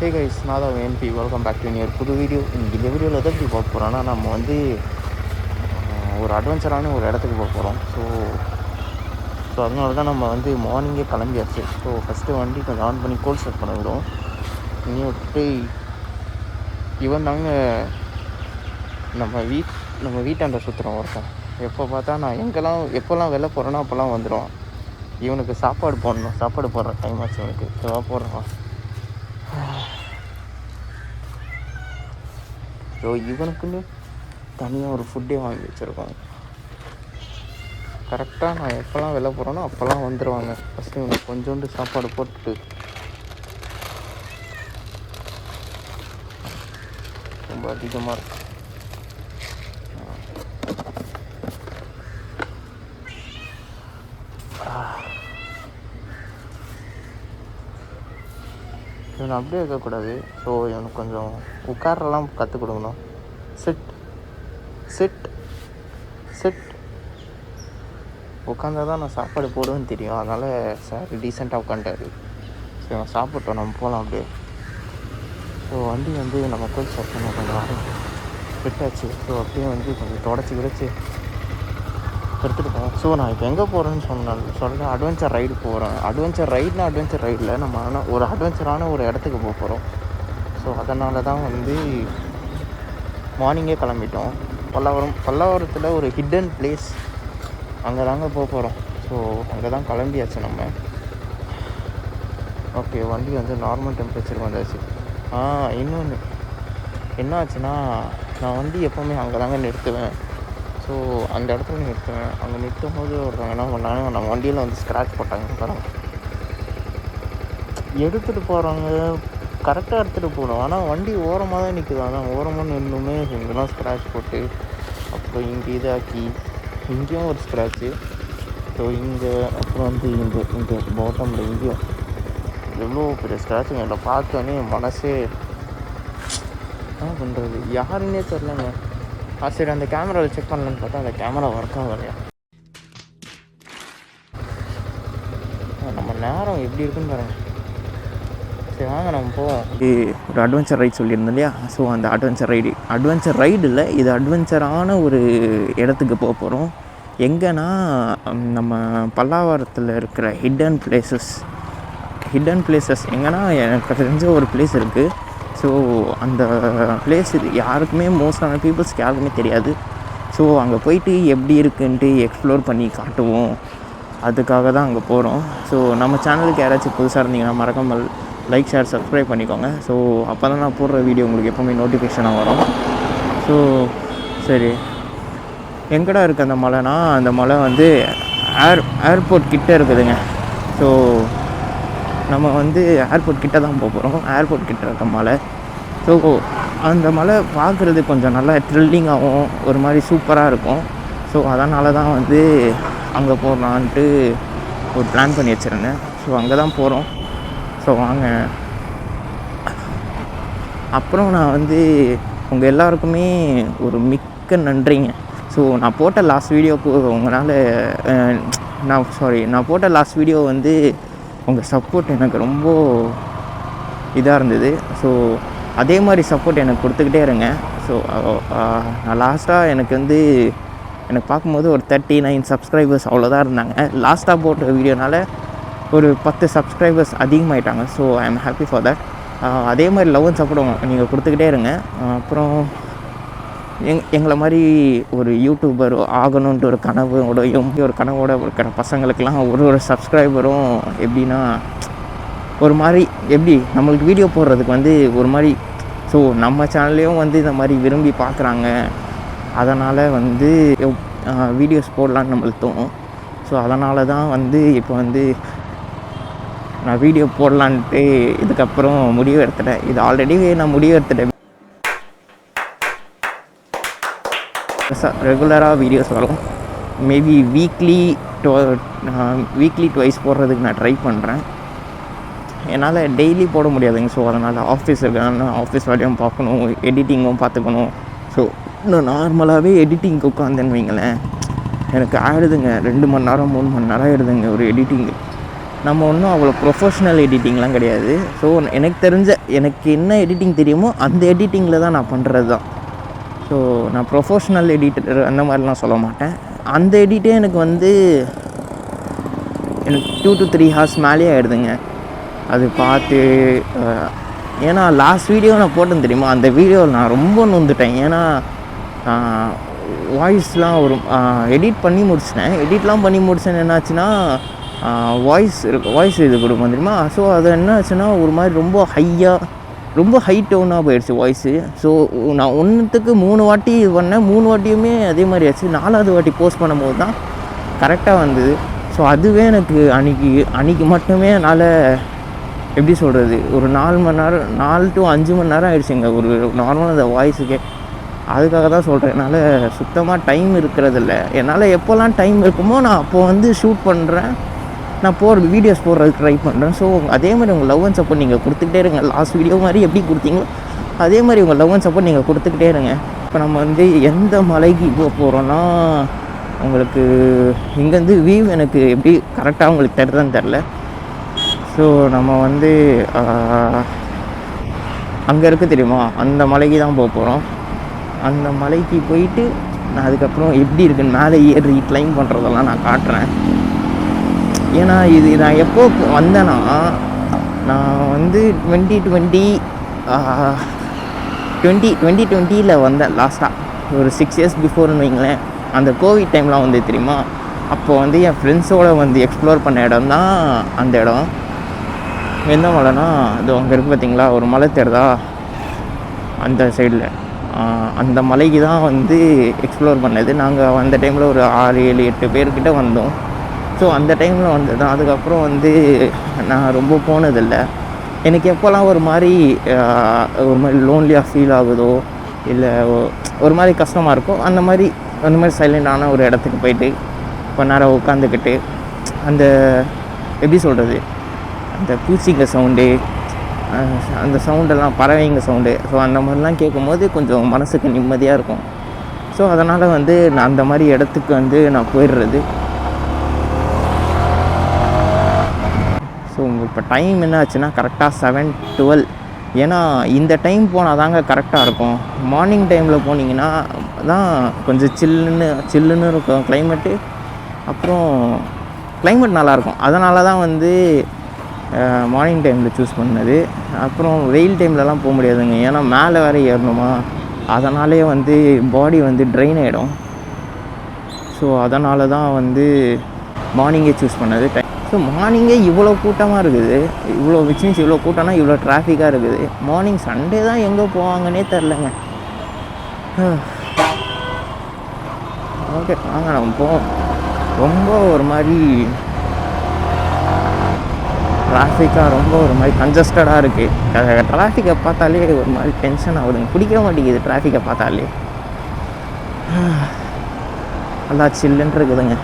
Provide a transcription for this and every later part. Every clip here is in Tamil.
ஹே கைஸ், நான் தான் எம்பி. வெல்கம் பேக் டு நியர் புது வீடியோ. இந்த வீடியோவில் எதை பற்றி பார்க்க போகிறோன்னா, நம்ம வந்து ஒரு அட்வென்ச்சரான ஒரு இடத்துக்கு போக போகிறோம். ஸோ அதனால தான் நம்ம வந்து மார்னிங்கே கிளம்பியாச்சு. ஸோ ஃபஸ்ட்டு வண்டி கொஞ்சம் ஆன் பண்ணி கோல் செட் பண்ண விடும். நீ விட்டு இவன் தாங்க நம்ம வீட்டாண்ட சுற்றுறோம் ஒருத்தன். எப்போ பார்த்தா நான் எப்போல்லாம் வெளில போகிறேன்னா அப்போல்லாம் வந்துடுவான். இவனுக்கு சாப்பாடு போடுற டைம் ஆச்சு. இவனுக்கு போடுறான். ஸோ இவனுக்குன்னு தனியாக ஒரு ஃபுட்டே வாங்கி வச்சுருக்கோம். கரெக்டாக நான் எப்போல்லாம் வெளில போகிறேனோ அப்போல்லாம் வந்துடுவாங்க. ஃபஸ்ட்டு இவனுக்கு கொஞ்சோண்டு சாப்பாடு போட்டுட்டு ரொம்ப அதிகமாக இருக்கும். இவனை அப்படியே இருக்கக்கூடாது. ஸோ இவனுக்கு கொஞ்சம் உட்காரெல்லாம் கற்றுக் கொடுக்கணும். சிட் உட்காந்தா தான் நான் சாப்பாடு போடுவேன்னு தெரியும். அதனால் சார் டீசெண்டாக உட்காந்துட்டாரு. ஸோ இவன் சாப்பிட்டோம், நம்ம போகலாம் அப்படியே. ஸோ வண்டி வந்து நம்ம கோல் செட் பண்ண கொஞ்சம் ஃபிட்டாச்சு. ஸோ அப்படியே வந்து கொஞ்சம் தொடச்சி கிடச்சி எடுத்துகிட்டு. ஸோ நான் இப்போ எங்கே போகிறேன்னு சொல்கிறேன், அட்வென்ச்சர் ரைடு போகிறேன். அட்வென்ச்சர் ரைடில் நம்ம ஆனால் ஒரு அட்வென்ச்சரான ஒரு இடத்துக்கு போக போகிறோம். ஸோ அதனால தான் வந்து மார்னிங்கே கிளம்பிட்டோம். பல்லாவரத்தில் ஒரு ஹிடன் பிளேஸ், அங்கே தாங்க போக போகிறோம். ஸோ அங்கே தான் கிளம்பியாச்சு நம்ம. ஓகே, வண்டி வந்து நார்மல் டெம்பரேச்சருக்கு வந்தாச்சு. இன்னொன்று என்ன ஆச்சுன்னா, நான் வண்டி எப்போவுமே அங்கே தாங்க நிறுத்துவேன். ஸோ அந்த இடத்துல நிறுத்துவேன். அங்கே நிறுத்தும் போது ஒருத்தவங்க என்ன பண்ணாங்க, நம்ம வண்டியில் வந்து ஸ்க்ராட்ச் போட்டாங்க. பாருங்க, எடுத்துகிட்டு போகிறாங்க, கரெக்டாக எடுத்துகிட்டு போகணும். ஆனால் வண்டி ஓரமாக தான் நிற்குது. ஆனால் ஓரமாக நின்றுமே இங்கெல்லாம் ஸ்க்ராட்ச் போட்டு, அப்புறம் இங்கே இதாக்கி இங்கேயும் ஒரு ஸ்க்ராட்சு. ஸோ இங்கே அப்புறம் வந்து இந்த பாட்டமில் இங்கேயும் எவ்வளோ பெரிய ஸ்க்ராட்சுங்க. இல்லை பார்த்தோன்னே மனசே என்ன பண்ணுறது, யாருன்னே தெரிலங்க. சரி அந்த கேமராவில் செக் பண்ணலான்னு பார்த்தா அந்த கேமரா ஒர்க் ஆகலையா. நம்ம நேரம் எப்படி இருக்குன்னு பாருங்கள். சரி வாங்க நம்ம போவோம். ஒரு அட்வென்ச்சர் ரைட் சொல்லியிருந்தோம் இல்லையா. ஸோ அந்த அட்வென்ச்சர் ரைடு இல்லை, இது அட்வென்ச்சரான ஒரு இடத்துக்கு போக போகிறோம். எங்கன்னா நம்ம பல்லாவரத்தில் இருக்கிற ஹிடன் பிளேசஸ் எங்கன்னா எனக்கு தெரிஞ்ச ஒரு பிளேஸ் இருக்குது. ஸோ அந்த பிளேஸ் இது யாருக்குமே மோஸ்டான பீப்புள்ஸ்க்கு யாருக்குமே தெரியாது. ஸோ அங்கே போயிட்டு எப்படி இருக்குன்ட்டு எக்ஸ்ப்ளோர் பண்ணி காட்டுவோம். அதுக்காக தான் அங்கே போகிறோம். ஸோ நம்ம சேனலுக்கு யாராச்சும் புதுசாக இருந்தீங்கன்னா மறக்காமல் லைக், ஷேர், சப்ஸ்கிரைப் பண்ணிக்கோங்க. ஸோ அப்போ தான் நான் போடுற வீடியோ உங்களுக்கு எப்போவுமே நோட்டிஃபிகேஷனாக வரும். ஸோ சரி, எங்கடா இருக்குது அந்த மலைனா, அந்த மலை வந்து ஏர்போர்ட் கிட்டே இருக்குதுங்க. ஸோ நம்ம வந்து ஏர்போர்ட் கிட்டே தான் போக போகிறோம். ஏர்போர்ட் கிட்டே இருக்க மலை. ஸோ அந்த மலை பார்க்குறது கொஞ்சம் நல்லா த்ரில்லிங்காகவும் ஒரு மாதிரி சூப்பராக இருக்கும். ஸோ அதனால தான் வந்து அங்கே போகலான்ட்டு ஒரு பிளான் பண்ணி வச்சுருந்தேன். ஸோ அங்கே தான் போகிறோம். ஸோ வாங்க. அப்புறம் நான் வந்து உங்கள் எல்லாருக்குமே ஒரு மிக்க நன்றிங்க. ஸோ நான் போட்ட லாஸ்ட் வீடியோவுக்கு உங்களால் நான் போட்ட லாஸ்ட் வீடியோ வந்து உங்கள் சப்போர்ட் எனக்கு ரொம்ப இதாக இருந்தது. ஸோ அதே மாதிரி சப்போர்ட் எனக்கு கொடுத்துக்கிட்டே இருங்க. ஸோ நான் லாஸ்ட்டாக எனக்கு பார்க்கும்போது ஒரு 39 சப்ஸ்கிரைபர்ஸ் அவ்வளோதான் இருந்தாங்க. லாஸ்ட்டாக போட்ட வீடியோனால் ஒரு 10 சப்ஸ்கிரைபர்ஸ் அதிகமாகிட்டாங்க. So I am happy for that. அதே மாதிரி லவ் அண்ட் சப்போர்ட் நீங்கள் கொடுத்துக்கிட்டே இருங்க. அப்புறம் எங்களை மாதிரி ஒரு யூடியூபர் ஆகணுன்ட்டு ஒரு கனவோட இருக்கிற பசங்களுக்கெல்லாம் ஒரு சப்ஸ்கிரைபரும் எப்படின்னா ஒரு மாதிரி எப்படி நம்மளுக்கு வீடியோ போடுறதுக்கு வந்து ஒரு மாதிரி. ஸோ நம்ம சேனல்லையும் வந்து இந்த மாதிரி விரும்பி பார்க்குறாங்க. அதனால் வந்து வீடியோஸ் போடலான்னு நம்மளுக்கு தோணும். ஸோ அதனால தான் வந்து இப்போ வந்து நான் வீடியோ போடலான்ட்டு இதுக்கப்புறம் முடிவு எடுத்துட்டேன். இது ஆல்ரெடி நான் முடிவு எடுத்துட்டேன். ரெகுலராக வீடியோஸ் வரும். மேபி வீக்லி ட்வைஸ் போடுறதுக்கு நான் ட்ரை பண்ணுறேன். என்னால் டெய்லி போட முடியாதுங்க. ஸோ அதனால் ஆஃபீஸ் இருக்காங்கன்னா ஆஃபீஸ் வேலையும் பார்க்கணும், எடிட்டிங்கும் பார்த்துக்கணும். ஸோ இன்னும் நார்மலாகவே எடிட்டிங்க்கு உட்காந்துன்னு வைங்களேன், எனக்கு ஆகிடுதுங்க 2 மணி நேரம் 3 மணி நேரம் ஆகிடுதுங்க ஒரு எடிட்டிங்கு. நம்ம ஒன்றும் அவ்வளோ ப்ரொஃபஷ்னல் எடிட்டிங்லாம் கிடையாது. ஸோ எனக்கு தெரிஞ்ச எனக்கு என்ன எடிட்டிங் தெரியுமோ அந்த எடிட்டிங்கில் தான் நான் பண்ணுறது தான். ஸோ நான் ப்ரொஃபஷ்னல் எடிட்டர் அந்த மாதிரிலாம் சொல்ல மாட்டேன். அந்த எடிட்டே எனக்கு வந்து எனக்கு 2 to 3 ஹார்ஸ் மேலேயே ஆகிடுதுங்க அது பார்த்து. ஏன்னா லாஸ்ட் வீடியோ நான் போட்டேன் தெரியுமா, அந்த வீடியோவில் நான் ரொம்ப நொந்துட்டேன். ஏன்னா வாய்ஸ்லாம் ஒரு எடிட் பண்ணி முடிச்சிட்டேன். எடிட்லாம் பண்ணி முடிச்சேன்னு என்னாச்சுன்னா வாய்ஸ் இது கொடுப்போம் தெரியுமா. ஸோ அது என்ன ஆச்சுன்னா ஒரு மாதிரி ரொம்ப ஹை டோனாக போயிடுச்சு வாய்ஸு. ஸோ நான் ஒன்றுத்துக்கு 3 வாட்டி இது பண்ணேன். 3 வாட்டியுமே அதே மாதிரி ஆச்சு. 4வது வாட்டி போஸ்ட் பண்ணும்போது தான் கரெக்டாக வந்தது. ஸோ அதுவே எனக்கு அன்றைக்கி மட்டுமே என்னால் எப்படி சொல்கிறது, ஒரு 4 மணி நேரம் 4 to 5 மணி நேரம் ஆகிடுச்சுங்க ஒரு நார்மலாக அந்த வாய்ஸுக்கே. அதுக்காக தான் சொல்கிறேன், என்னால் சுத்தமாக டைம் இருக்கிறதில்ல. என்னால் எப்போல்லாம் டைம் இருக்குமோ நான் அப்போது வந்து ஷூட் பண்ணுறேன், நான் வீடியோஸ் போடுறதுக்கு ட்ரை பண்ணுறேன். ஸோ அதே மாதிரி உங்கள் லவ் அண்ட் சப்போர்ட் நீங்கள் கொடுத்துக்கிட்டே இருங்க. லாஸ்ட் வீடியோ மாதிரி எப்படி கொடுத்தீங்களோ அதே மாதிரி உங்கள் லவ் அண்ட் சப்போர்ட் நீங்கள் கொடுத்துக்கிட்டே இருங்க. இப்போ நம்ம வந்து எந்த மலைக்கு போகிறோன்னா, உங்களுக்கு இங்கேருந்து வியூ எனக்கு எப்படி கரெக்டாக உங்களுக்கு தெரியுதுன்னு தெரில. ஸோ நம்ம வந்து அங்கே இருக்குது தெரியுமா, அந்த மலைக்கு தான் போகிறோம். அந்த மலைக்கு போயிட்டு நான் அதுக்கப்புறம் எப்படி இருக்குன்னு மேலே ஏறி கிளைம் பண்ணுறதெல்லாம் நான் காட்டுறேன். ஏன்னா இது நான் எப்போ வந்தேன்னா, நான் வந்து 2020 வந்தேன் லாஸ்ட்டாக, ஒரு 6 years பிஃபோர்னு வைங்களேன். அந்த கோவிட் டைம்லாம் வந்து தெரியுமா, அப்போ வந்து என் ஃப்ரெண்ட்ஸோடு வந்து எக்ஸ்ப்ளோர் பண்ண இடம் தான் அந்த இடம். எந்த மலைனா அது அங்கே இருக்குது பார்த்தீங்களா, ஒரு மலை தெரியுதா அந்த சைடில், அந்த மலைக்கு தான் வந்து எக்ஸ்ப்ளோர் பண்ணது. நாங்கள் அந்த டைமில் ஒரு 6, 7, 8 பேர்கிட்ட வந்தோம். ஸோ அந்த டைமில் வந்தது. அதுக்கப்புறம் வந்து நான் ரொம்ப போனதில்லை. எனக்கு எப்போல்லாம் ஒரு மாதிரி லோன்லியாக ஃபீல் ஆகுதோ, இல்லை ஒரு மாதிரி கஷ்டமாக இருக்கும், அந்த மாதிரி சைலண்டான ஒரு இடத்துக்கு போயிட்டு கொஞ்ச நேரம் உட்காந்துக்கிட்டு அந்த எப்படி சொல்கிறது, அந்த பூச்சிங்க சவுண்டு, அந்த சவுண்டெல்லாம் பறவைங்க சவுண்டு, ஸோ அந்த மாதிரிலாம் கேட்கும்போது கொஞ்சம் மனசுக்கு நிம்மதியாக இருக்கும். ஸோ அதனால் வந்து நான் அந்த மாதிரி இடத்துக்கு வந்து நான் போயிடுறது. ஸோ இப்போ டைம் என்ன ஆச்சுன்னா கரெக்டாக 7:12. ஏன்னா இந்த டைம் போனால் தாங்க கரெக்டாக இருக்கும். மார்னிங் டைமில் போனீங்கன்னா தான் கொஞ்சம் சில்லுன்னு இருக்கும் கிளைமேட்டு. அப்புறம் கிளைமேட் நல்லாயிருக்கும். அதனால தான் வந்து மார்னிங் டைமில் சூஸ் பண்ணது. அப்புறம் வெயில் டைம்லலாம் போக முடியாதுங்க, ஏன்னா மேலே வேறு ஏறணுமா, அதனாலே வந்து பாடி வந்து ட்ரெயின் ஆகிடும். ஸோ அதனால தான் வந்து மார்னிங்கே சூஸ் பண்ணது டைம். ஸோ மார்னிங்கே இவ்வளோ கூட்டமாக இருக்குது, இவ்வளோ கூட்டம்னா இவ்வளோ டிராஃபிக்காக இருக்குது. மார்னிங் சண்டே தான் எங்கே போவாங்கன்னே தெரிலங்க. ஓகே வாங்க நம்ம போவோம். ரொம்ப ஒரு மாதிரி டிராஃபிக்காக, ரொம்ப ஒரு மாதிரி கன்ஜஸ்டடாக இருக்குது. டிராஃபிக்கை பார்த்தாலே ஒரு மாதிரி டென்ஷன் ஆகுதுங்க, பிடிக்க மாட்டேங்குது டிராஃபிக்கை பார்த்தாலே. நல்லா சில்லுன்னு இருக்குதுங்க.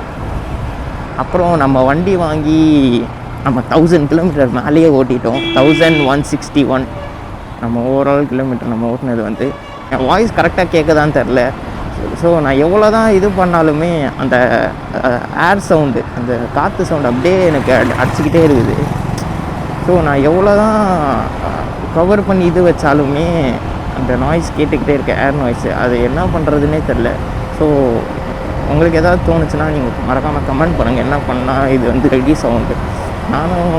அப்புறம் நம்ம வண்டி வாங்கி நம்ம 1000 கிலோமீட்டர் மேலேயே ஓட்டிட்டோம். 1161 நம்ம ஓவரால் கிலோமீட்டர் நம்ம ஓட்டினது வந்து. என் வாய்ஸ் கரெக்டாக கேட்குதான்னு தெரில. ஸோ நான் எவ்வளோ தான் இது பண்ணாலுமே அந்த ஏர் சவுண்டு, அந்த காற்று சவுண்டு அப்படியே எனக்கு அடிச்சுக்கிட்டே இருக்குது. ஸோ நான் எவ்வளோ தான் கவர் பண்ணி இது வச்சாலுமே அந்த நாய்ஸ் கேட்டுக்கிட்டே இருக்கேன், ஏர் நாய்ஸு. அது என்ன பண்ணுறதுன்னே தெரில. ஸோ உங்களுக்கு எதாவது தோணுச்சுன்னா நீங்கள் மறக்காமல் கமெண்ட் பண்ணுங்கள், என்ன பண்ணால் இது வந்து ரெடியூஸ் ஆகுது. நானும்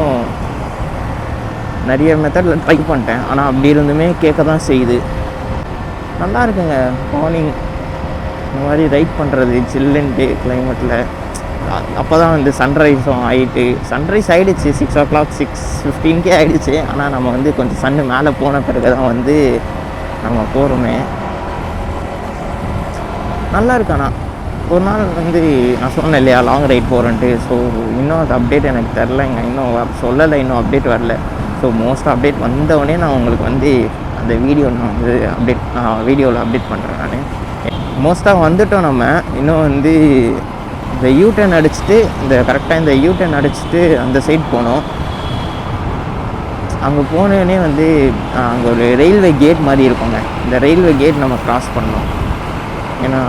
நிறைய மெத்தடில் ட்ரை பண்ணிட்டேன், ஆனால் அப்படி இருந்துமே கேட்க தான் செய்யுது. நல்லா இருக்குங்க மார்னிங் இந்த மாதிரி ரைட் பண்ணுறது சில்லுன்ட்டு கிளைமேட்டில். அப்போ தான் வந்து சன்ரைஸும் ஆகிட்டு, சன்ரைஸ் ஆகிடுச்சு 6 o'clock 6:15 ஆகிடுச்சு. ஆனால் நம்ம வந்து கொஞ்சம் சன்னு மேலே போன பிறகு தான் வந்து நம்ம போகிறோமே. நல்லா இருக்காண்ணா. ஒரு நாள் வந்து நான் சொன்னேன் இல்லையா லாங் ரைட் போகிறேன்ட்டு. ஸோ இன்னும் அது அப்டேட் எனக்கு தெரிலங்க, இன்னும் சொல்லலை, இன்னும் அப்டேட் வரல. ஸோ மோஸ்ட் அப்டேட் வந்தவொடனே நான் உங்களுக்கு வந்து அந்த நான் வந்து வீடியோவில் அப்டேட் பண்ணுறேன். நான் மோஸ்ட்டாக வந்துட்டோம். நம்ம இன்னும் வந்து இந்த யூ-டர்ன் அடிச்சுட்டு கரெக்டாக இந்த யூ-டர்ன் அடிச்சுட்டு அந்த சைட் போனோம். அங்கே போனோடனே வந்து அங்கே ஒரு ரயில்வே கேட் மாதிரி இருக்குங்க. இந்த ரயில்வே கேட் நம்ம க்ராஸ் பண்ணோம். ஏன்னா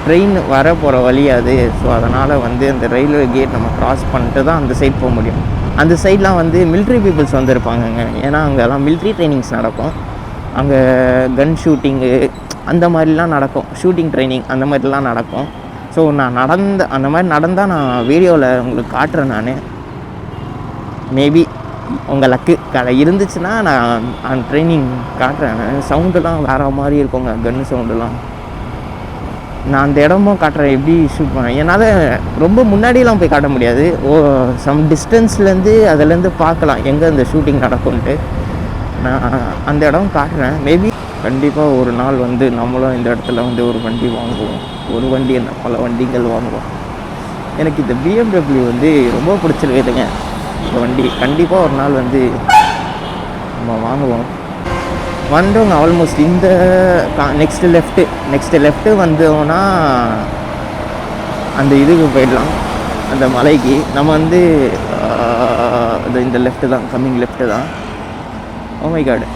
ட்ரெயின் வர போகிற வழி அது. ஸோ அதனால் வந்து அந்த ரயில்வே கேட் நம்ம க்ராஸ் பண்ணிட்டு தான் அந்த சைட் போக முடியும். அந்த சைட்லாம் வந்து மிலிட்ரி பீப்புள்ஸ் வந்துருப்பாங்கங்க. ஏன்னா அங்கெல்லாம் மிலிட்ரி ட்ரைனிங்ஸ் நடக்கும். அங்கே கன் ஷூட்டிங்கு அந்த மாதிரிலாம் நடக்கும். ஷூட்டிங் ட்ரைனிங் அந்த மாதிரிலாம் நடக்கும். ஸோ நான் அந்த மாதிரி நடந்தால் நான் வீடியோவில் உங்களுக்கு காட்டுறேன். நான் மேபி உங்கள் லக்கு இருந்துச்சுன்னா நான் அந்த ட்ரைனிங் காட்டுறேன். சவுண்டுலாம் வேறு மாதிரி இருக்குங்க, கன்னு சவுண்டுலாம். நான் அந்த இடமும் காட்டுறேன் எப்படி ஷூட் பண்ணேன். என்னால் ரொம்ப முன்னாடியெலாம் போய் காட்ட முடியாது. சம் டிஸ்டன்ஸ்லேருந்து அதிலேருந்து பார்க்கலாம் எங்கே அந்த ஷூட்டிங் நடக்கும்ன்ட்டு. நான் அந்த இடம் காட்டுறேன். மேபி கண்டிப்பாக ஒரு நாள் வந்து நம்மளும் இந்த இடத்துல வந்து ஒரு வண்டி வாங்குவோம். ஒரு வண்டி என்ன, பல வண்டிகள் வாங்குவோம். எனக்கு இந்த BMW வந்து ரொம்ப பிடிச்சிருக்குதுங்க. இந்த வண்டி கண்டிப்பாக ஒரு நாள் வந்து நம்ம வாங்குவோம். வந்தவங்க ஆல்மோஸ்ட் இந்த நெக்ஸ்ட்டு லெஃப்ட்டு வந்தோன்னா அந்த இதுக்கு போயிடலாம், அந்த மலைக்கு. நம்ம வந்து இந்த லெஃப்ட்டு தான், கம்மிங் லெஃப்ட்டு தான். ஓ மை காட்,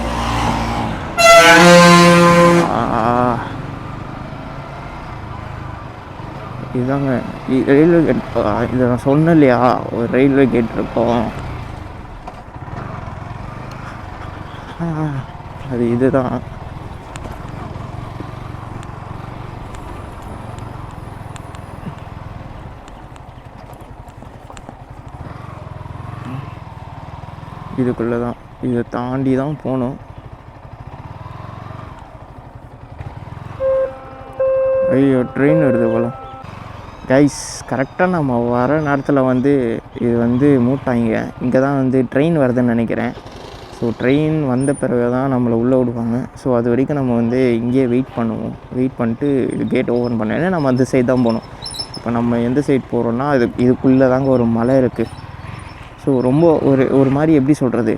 இதுதாங்க ரயில்வே கேட். இதை நான் சொன்னேன் இல்லையா, ஒரு ரயில்வே கேட் இருக்கும். அது இதுதான். இதுக்குள்ளே தான், இதை தாண்டி தான் போகணும். ஐயோ, ட்ரெயின் வருது போல் கைஸ். கரெக்டாக நம்ம வர நேரத்தில் வந்து இது வந்து மூட்டாங்க. இங்கே தான் வந்து ட்ரெயின் வருதுன்னு நினைக்கிறேன். ஸோ ட்ரெயின் வந்த பிறகு தான் நம்மளை உள்ளே விடுவாங்க. ஸோ அது வரைக்கும் நம்ம வந்து இங்கேயே வெயிட் பண்ணுவோம். வெயிட் பண்ணிட்டு இது கேட் ஓப்பன் பண்ணேன்னா நம்ம அந்த சைடு தான் போகணும். இப்போ நம்ம எந்த சைடு போகிறோன்னா இதுக்குள்ளே தாங்க ஒரு மலை இருக்குது. ஸோ ரொம்ப ஒரு மாதிரி எப்படி சொல்கிறது,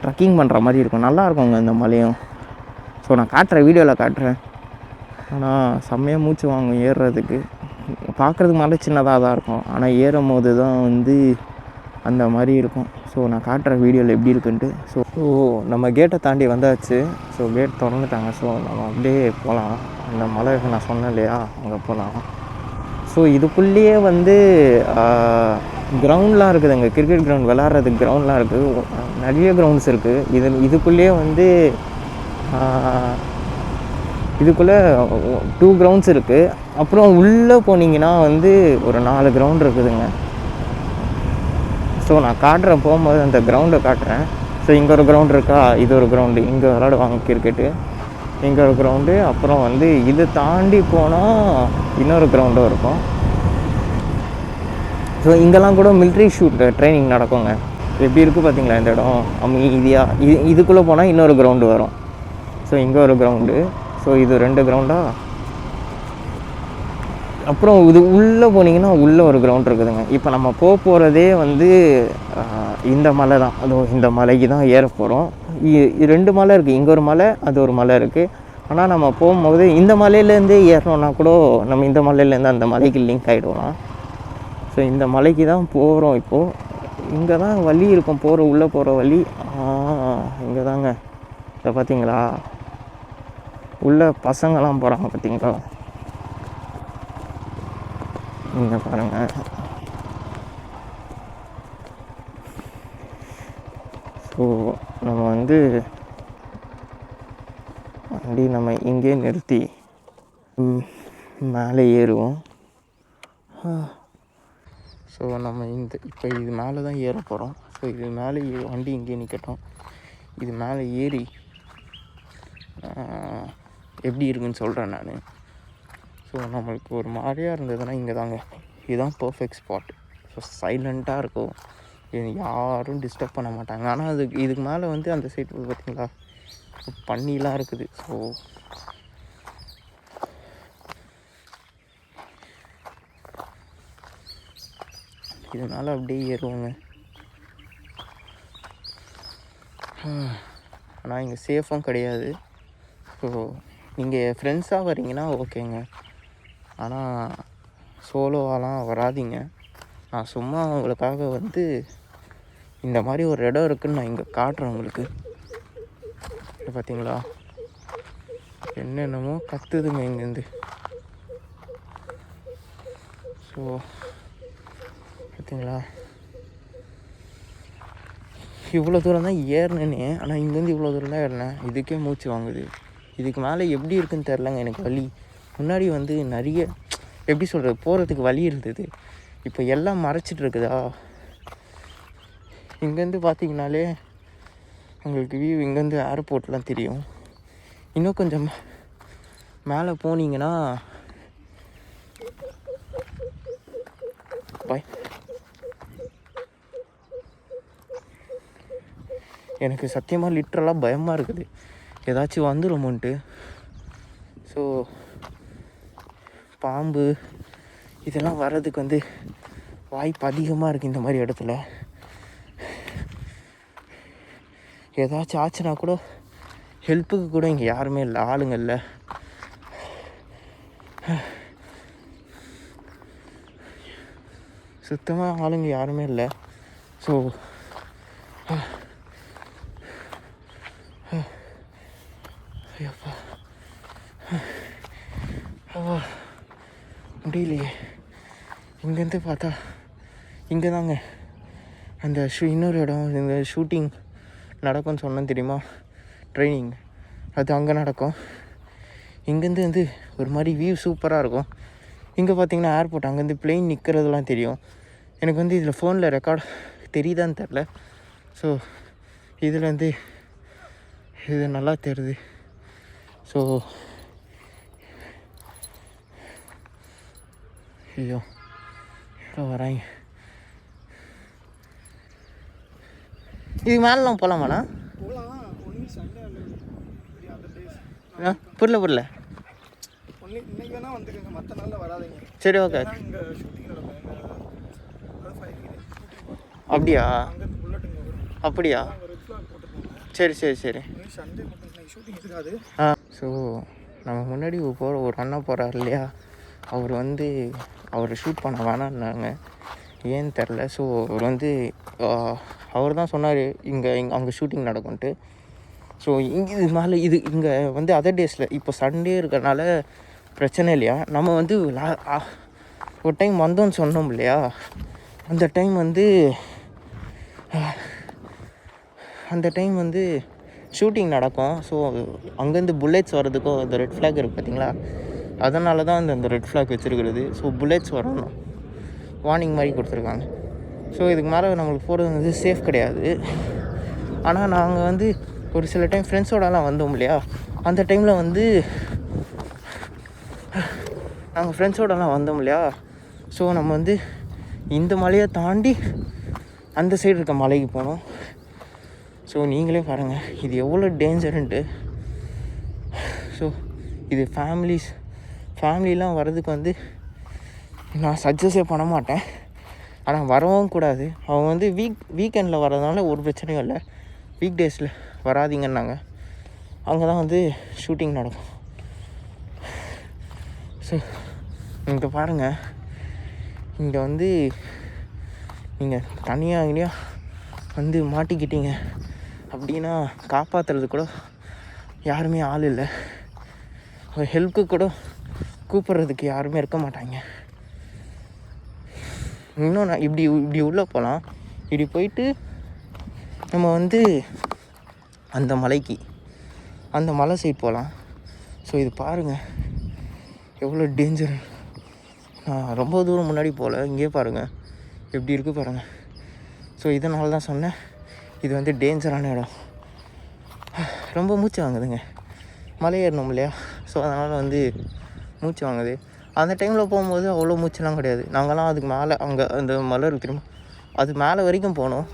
ட்ரக்கிங் பண்ணுற மாதிரி இருக்கும். நல்லாயிருக்குங்க இந்த மலையும். ஸோ நான் காட்டுறேன், வீடியோவில் காட்டுறேன். ஆனால் செம்மையாக மூச்சு வாங்கும் ஏறுறதுக்கு. பார்க்குறதுக்கு மலை சின்னதாக தான் இருக்கும், ஆனால் ஏறும் போது தான் வந்து அந்த மாதிரி இருக்கும். ஸோ நான் காட்டுற வீடியோவில் எப்படி இருக்குன்ட்டு. ஸோ நம்ம கேட்டை தாண்டி வந்தாச்சு. So gate திறந்துட்டாங்க. ஸோ நம்ம அப்படியே போகலாம். அந்த மலை நான் சொன்னேன் இல்லையா, அங்கே போகலாம். ஸோ இதுக்குள்ளேயே வந்து கிரவுண்ட்லாம் இருக்குதுங்க. கிரிக்கெட் கிரவுண்ட், விளாட்றதுக்கு கிரவுண்ட்லாம் இருக்குது. நிறைய கிரவுண்ட்ஸ் இருக்குது. இதுக்குள்ளேயே வந்து இதுக்குள்ளே 2 கிரவுண்ட்ஸ் இருக்குது. அப்புறம் உள்ளே போனீங்கன்னா வந்து ஒரு 4 கிரவுண்ட் இருக்குதுங்க. ஸோ நான் காட்டுறேன், போகும்போது அந்த கிரவுண்டை காட்டுறேன். ஸோ இங்கே ஒரு கிரவுண்ட் இருக்கா, இது ஒரு கிரவுண்டு, இங்கே விளாடுவாங்க கிரிக்கெட்டு. இங்கே ஒரு கிரவுண்டு. அப்புறம் வந்து இது தாண்டி போனால் இன்னொரு கிரவுண்டும் இருக்கும். ஸோ இங்கெல்லாம் கூட மிலிட்ரி ட்ரைனிங் நடக்குங்க. எப்படி இருக்குது பார்த்தீங்களா இந்த இடம் அமைதியாக. இதுக்குள்ளே போனால் இன்னொரு கிரவுண்டு வரும். ஸோ இங்கே ஒரு கிரவுண்டு. ஸோ இது 2 கிரவுண்டா. அப்புறம் இது உள்ளே போனீங்கன்னா உள்ளே ஒரு கிரவுண்ட் இருக்குதுங்க. இப்போ நம்ம போகிறதே வந்து இந்த மலை தான். அதுவும் இந்த மலைக்கு தான் ஏற போகிறோம். 2 மலை இருக்குது. இங்கே ஒரு மலை, அது ஒரு மலை இருக்குது. ஆனால் நம்ம போகும்போது இந்த மலையிலேருந்தே ஏறணுன்னா கூட நம்ம இந்த மலையிலேருந்து அந்த மலைக்கு லிங்க் ஆகிடுவோம். ஸோ இந்த மலைக்கு தான் போகிறோம் இப்போது. இங்கே தான் வழி இருக்கும், உள்ளே போகிற வழி. இங்கே தாங்க. இதை பார்த்தீங்களா, உள்ளே பசங்கள்லாம் போகிறாங்க பார்த்தீங்களா, இங்கே பாருங்கள். ஸோ நம்ம வந்து வண்டி நம்ம இங்கே நிறுத்தி மேலே ஏறுவோம். ஸோ நம்ம இப்போ இது மேலே தான் ஏற போகிறோம். ஸோ இது மேலே வண்டி இங்கே நிற்கட்டும். இது மேலே ஏறி எப்படி இருக்குன்னு சொல்கிறேன் நான். ஸோ நம்மளுக்கு ஒரு மாதிரியாக இருந்ததுன்னா இங்கே தாங்க, இதுதான் பர்ஃபெக்ட் ஸ்பாட். ஸோ சைலண்ட்டாக இருக்கும், யாரும் டிஸ்டர்ப் பண்ண மாட்டாங்க. ஆனால் இதுக்கு மேலே வந்து அந்த சைடு பார்த்திங்களா பன்னிலாம் இருக்குது. ஸோ இதனால் அப்படியே ஏறுவோங்க. ஆனால் இங்கே சேஃபும் கிடையாது. ஸோ நீங்கள் ஃப்ரெண்ட்ஸாக வரீங்கன்னா ஓகேங்க, ஆனால் சோலோவாலாம் வராதிங்க. நான் சும்மா உங்களுக்காக வந்து இந்த மாதிரி ஒரு இடம் இருக்குதுன்னு நான் இங்கே காட்டுறேன் உங்களுக்கு. பார்த்தீங்களா என்னென்னமோ கத்துதுங்க இங்கேருந்து. ஸோ பார்த்தீங்களா, இவ்வளோ தூரம் தான் ஏறினேனே. ஆனால் இங்கேருந்து இவ்வளோ தூரம் தான் ஏறினேன், இதுக்கே மூச்சு வாங்குது. இதுக்கு மேலே எப்படி இருக்குன்னு தெரிலங்க எனக்கு. வலி முன்னாடி வந்து நிறைய எப்படி சொல்கிறது, போகிறதுக்கு வழி இருந்தது. இப்போ எல்லாம் மறைச்சிட்டு இருக்குதா. இங்கேருந்து பார்த்தீங்கனாலே உங்களுக்கு வியூ இங்கேருந்து ஏர்போர்ட்லாம் தெரியும். இன்னும் கொஞ்சம் மேலே போனீங்கன்னா பாய், எனக்கு சத்தியமாக லிட்ரலாக பயமாக இருக்குது ஏதாச்சும் வந்துடுமோன்ட்டு. ஸோ பாம்பு இதெல்லாம் வர்றதுக்கு வந்து வாய்ப்பு அதிகமாக இருக்குது இந்த மாதிரி இடத்துல. ஏதாச்சும் ஆச்சுன்னா கூட ஹெல்ப்புக்கு கூட இங்கே யாருமே இல்லை, ஆளுங்க இல்லை. சுத்தமாக ஆளுங்க யாருமே இல்லை. ஸோ ஐயோப்பா முடியலையே. இங்கேருந்து பார்த்தா இங்கே தாங்க அந்த இன்னொரு இடம், இந்த ஷூட்டிங் நடக்கும்னு சொன்னேன் தெரியுமா, ட்ரைனிங், அது அங்கே நடக்கும். இங்கேருந்து வந்து ஒரு மாதிரி வியூ சூப்பராக இருக்கும். இங்கே பார்த்தீங்கன்னா ஏர்போர்ட், அங்கேருந்து பிளெயின் நிற்கிறதுலாம் தெரியும். எனக்கு வந்து இதில் ஃபோனில் ரெக்கார்ட் தெரியுதான்னு தெரில. ஸோ இதில் வந்து இது நல்லா தெரியுது. ஸோ ஐயோ எவ்வளோ வராங்க. இதுக்கு மேலாம் போகலாமாண்ணா? புரியல சரி ஓகே. அப்படியா அப்படியா சரி சரி சரி. ஸோ நம்ம முன்னாடி போகிற ஒரு அண்ணா போகிறார் இல்லையா, அவர் வந்து அவரை ஷூட் பண்ண வேணான்னாங்க, ஏன்னு தெரில. ஸோ அவர் வந்து அவர் தான் சொன்னார் அங்கே ஷூட்டிங் நடக்கும்ன்ட்டு. ஸோ இங்கே இது மேலே இங்கே வந்து அதர் டேஸில் இப்போ சண்டே இருக்கிறனால பிரச்சனை இல்லையா. நம்ம வந்து ஒரு டைம் வந்தோன்னு சொன்னோம் இல்லையா, அந்த டைம் வந்து ஷூட்டிங் நடக்கும். ஸோ அங்கேருந்து புல்லெட்ஸ் வர்றதுக்கும் அந்த ரெட் ஃப்ளாக் இருக்குது பார்த்தீங்களா, அதனால தான் அந்த ரெட் ஃப்ளாக் வச்சுருக்கிறது. ஸோ புல்லெட்ஸ் வரணும் வார்னிங் மாதிரி கொடுத்துருக்காங்க. ஸோ இதுக்கு மேலே நம்மளுக்கு போகிறது வந்து சேஃப் கிடையாது. ஆனால் நாங்கள் வந்து ஒரு சில டைம் ஃப்ரெண்ட்ஸோடலாம் வந்தோம் இல்லையா, அந்த டைமில் வந்து நாங்கள் ஃப்ரெண்ட்ஸோடலாம் வந்தோம் இல்லையா. ஸோ நம்ம வந்து இந்த மலையை தாண்டி அந்த சைடு இருக்க மலைக்கு போனோம். ஸோ நீங்களே பாருங்கள் இது எவ்வளோ டேஞ்சருன்ட்டு. ஸோ இது ஃபேமிலிலாம் வர்றதுக்கு வந்து நான் சஜ்ஜஸே பண்ண மாட்டேன். ஆனால் வரவும் கூடாது. அவங்க வந்து வீக்கெண்டில் வர்றதுனால ஒரு பிரச்சனையும் இல்லை, வீக் டேஸில் வராதிங்கன்னாங்க. அங்கே தான் வந்து ஷூட்டிங் நடக்கும். ஸோ இங்கே பாருங்கள், இங்கே வந்து நீங்கள் தனியாக வந்து மாட்டிக்கிட்டீங்க அப்படின்னா காப்பாற்றுறது கூட யாருமே ஆள் இல்லை, ஹெல்ப்புக்கு கூட கூப்பிட்றதுக்கு யாருமே இருக்க மாட்டாங்க. இன்னும் நான் இப்படி உள்ளே போகலாம், இப்படி போயிட்டு நம்ம வந்து அந்த மலை சைடு போகலாம். ஸோ இது பாருங்கள் எவ்வளோ டேஞ்சர். நான் ரொம்ப தூரம் முன்னாடி போகல, இங்கே பாருங்கள் எப்படி இருக்குது பாருங்கள். ஸோ இதனால தான் சொன்னேன் இது வந்து டேஞ்சரான இடம். ரொம்ப மூச்சு வாங்குதுங்க, மலை ஏறணும் இல்லையா. ஸோ அதனால் வந்து மூச்சு வாங்குது. அந்த டைமில் போகும்போது அவ்வளோ மூச்செல்லாம் கிடையாது. நாங்கள்லாம் அதுக்கு மேலே அங்கே அந்த மலை இருக்கு தெரியுமா, அது மேலே வரைக்கும் போனோம்.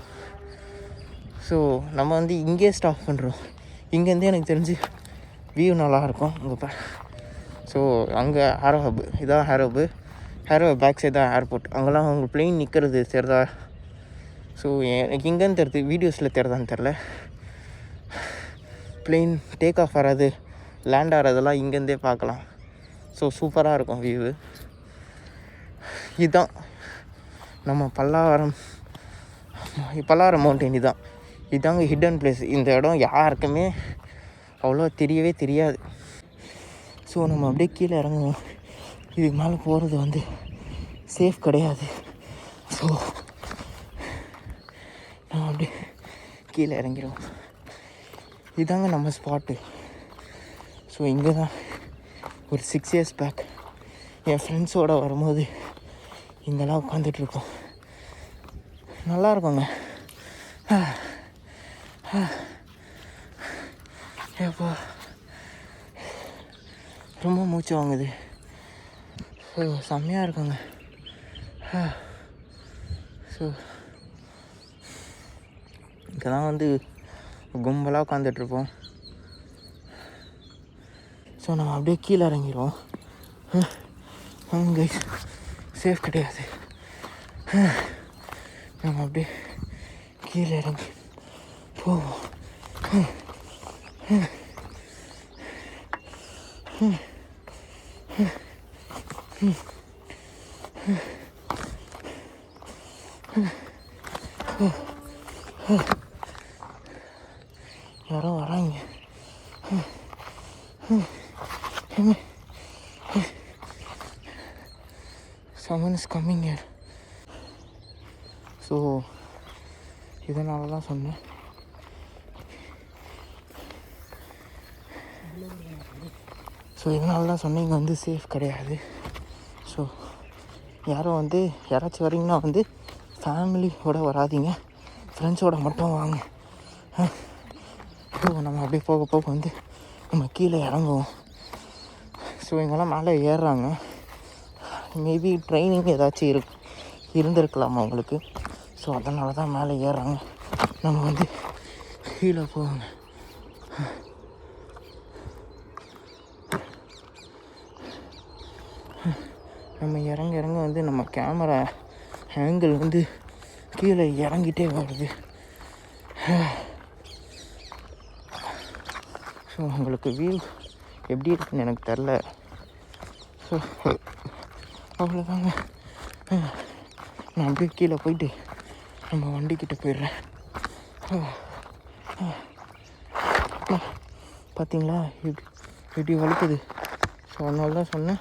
ஸோ நம்ம வந்து இங்கேயே ஸ்டாப் பண்ணுறோம். இங்கேருந்து எனக்கு தெரிஞ்சு வியூ நல்லாயிருக்கும் அங்கே பாரு. ஸோ அங்கே ஹேரோ ஹப்பு, இதான் ஹேரோ பேக் சைடு தான் ஏர்போர்ட். அங்கெல்லாம் அவங்க பிளெயின் நிற்கிறது தெரிதா. ஸோ எனக்கு இங்கேன்னு தெரியுது, வீடியோஸில் தெரிதான்னு தெரில. பிளெயின் டேக் ஆஃப் ஆகிறது லேண்ட் ஆகிறதெல்லாம் இங்கேருந்தே பார்க்கலாம். ஸோ சூப்பராக இருக்கும் வியூவு. இதுதான் நம்ம பல்லாவரம் மவுண்டன். இதாங்க ஹிடன் பிளேஸ். இந்த இடம் யாருக்குமே அவ்வளோ தெரியவே தெரியாது. ஸோ நம்ம அப்படியே கீழே இறங்குவோம். இதுக்கு மேலே போகிறது வந்து சேஃப் கிடையாது. ஸோ நான் அப்படியே கீழே இறங்கிடுவோம். இதாங்க நம்ம ஸ்பாட்டு. ஸோ இங்கே தான் ஒரு 6 years பேக் என் ஃப்ரெண்ட்ஸோடு வரும்போது இங்கெல்லாம் உட்காந்துட்ருக்கோம். நல்லா இருக்குங்க. எப்போ ரொம்ப மூச்சு வாங்குது. ஸோ செம்மையாக இருக்குங்க. ஸோ இங்கே தான் வந்து கும்பலாக உட்காந்துட்ருப்போம். ஸோ நம்ம அப்படியே கீழே இறங்கிடுவோம். அங்கே சேஃப் கிடையாது. நம்ம அப்படியே கீழே இறங்கி போவோம். யாரோ வராங்க. Someone is coming here. So இதனால தான் சொன்னேன். இங்கே வந்து சேஃப் கிடையாது. ஸோ யாராச்சும் வரீங்கன்னா வந்து ஃபேமிலியோடு வராதிங்க, ஃப்ரெண்ட்ஸோடு மட்டும் வாங்க. ஸோ நம்ம அப்படியே போக போக வந்து நம்ம கீழே இறங்குவோம். ஸோ இங்கெல்லாம் மேலே ஏறுறாங்க. மேபி ட்ரைனிங் ஏதாச்சும் இருந்திருக்கலாம் அவங்களுக்கு. ஸோ அதனால தான் மேலே ஏறுறாங்க. நம்ம வந்து கீழே போவாங்க. நம்ம இறங்க வந்து நம்ம கேமரா ஆங்கிள் வந்து கீழே இறங்கிட்டே வருது. ஸோ உங்களுக்கு வியூ எப்படி இருக்குன்னு எனக்கு தெரில. ஸோ அவ்வளோதாங்க. நான் அப்படியே கீழே போயிட்டு நம்ம வண்டிக்கிட்ட போயிடுறேன். பார்த்தீங்களா எப்படி வலிக்குது. ஸோ அதனால தான் சொன்னேன்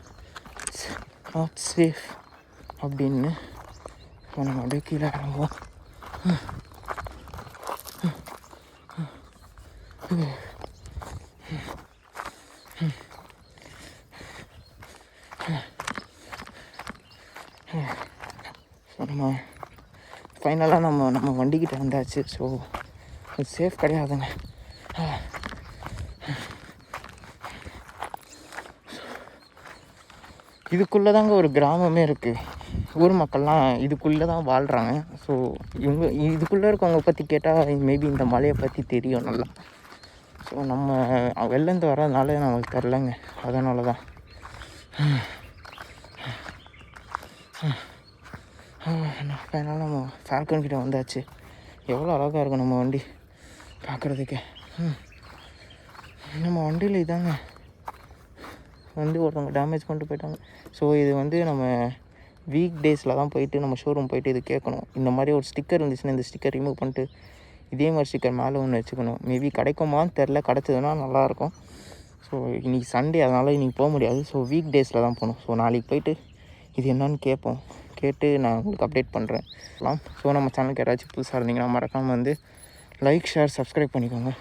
நாட் சேஃப் அப்படின்னு. ஸோ நம்ம அப்படியே கீழே இறங்குவோம். ஸோ நம்ம ஃபைனலாக நம்ம வண்டிக்கிட்ட வந்தாச்சு. ஸோ இது சேஃப் கிடையாதுங்க. இதுக்குள்ளே தாங்க ஒரு கிராமமே இருக்குது. ஊர் மக்கள்லாம் இதுக்குள்ளே தான் வாழ்கிறாங்க. ஸோ இதுக்குள்ளே இருக்கவங்க பற்றி கேட்டால் மேபி இந்த மலையை பற்றி தெரியும் நல்லா. ஸோ நம்ம வெளிலேருந்து வரதுனால நமக்கு தெரிலங்க. அதனால தான் ஃபைனலாக நம்ம ஃபால்கன் கிட்ட வந்தாச்சு. எவ்வளோ அழகாக இருக்கும் நம்ம வண்டி பார்க்குறதுக்கு. நம்ம வண்டியில் இதாங்க வந்து ஒருத்தவங்க டேமேஜ் பண்ணிட்டு போயிட்டாங்க. ஸோ இது வந்து நம்ம வீக் டேஸில் தான் போயிட்டு நம்ம ஷோரூம் போயிட்டு இது கேட்கணும். இந்த மாதிரி ஒரு ஸ்டிக்கர் இருந்துச்சுன்னா இந்த ஸ்டிக்கர் ரிமூவ் பண்ணிட்டு இதே மாதிரி ஸ்டிக்கர் மேலே ஒன்று வச்சுக்கணும். மேபி கிடைக்குமான்னு தெரில, கிடச்சதுன்னா நல்லாயிருக்கும். ஸோ இன்றைக்கி சண்டே, அதனால் இன்றைக்கி போக முடியாது. ஸோ வீக் டேஸில் தான் போகணும். ஸோ நாளைக்கு போயிட்டு இது என்னன்னு கேட்டு நான் உங்களுக்கு அப்டேட் பண்ணுறேன். ஸோ நம்ம சேனலுக்கு யாராச்சும் புதுசாக இருந்தீங்கன்னா மறக்காமல் வந்து லைக், ஷேர், சப்ஸ்கிரைப் பண்ணிக்கோங்க.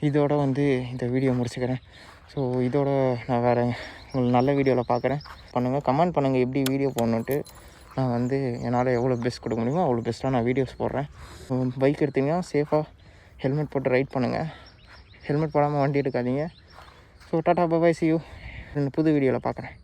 இதோட வந்து இந்த வீடியோ முடிச்சுக்கிறேன். ஸோ இதோட நான் வேறு உங்களுக்கு நல்ல வீடியோவில் பார்க்குறேன். கமெண்ட் பண்ணுங்கள் எப்படி வீடியோ போடணுன்ட்டு. நான் வந்து என்னால் எவ்வளோ பெஸ்ட் கொடுக்க முடியுமோ அவ்வளோ பெஸ்ட்டாக நான் வீடியோஸ் போடுறேன். பைக் எடுத்தீங்கன்னா சேஃபாக ஹெல்மெட் போட்டு ரைட் பண்ணுங்கள். ஹெல்மெட் போடாமல் வண்டி எடுக்காதீங்க. So tata bye, see you. புது வீடியோவில் பார்க்குறேன்.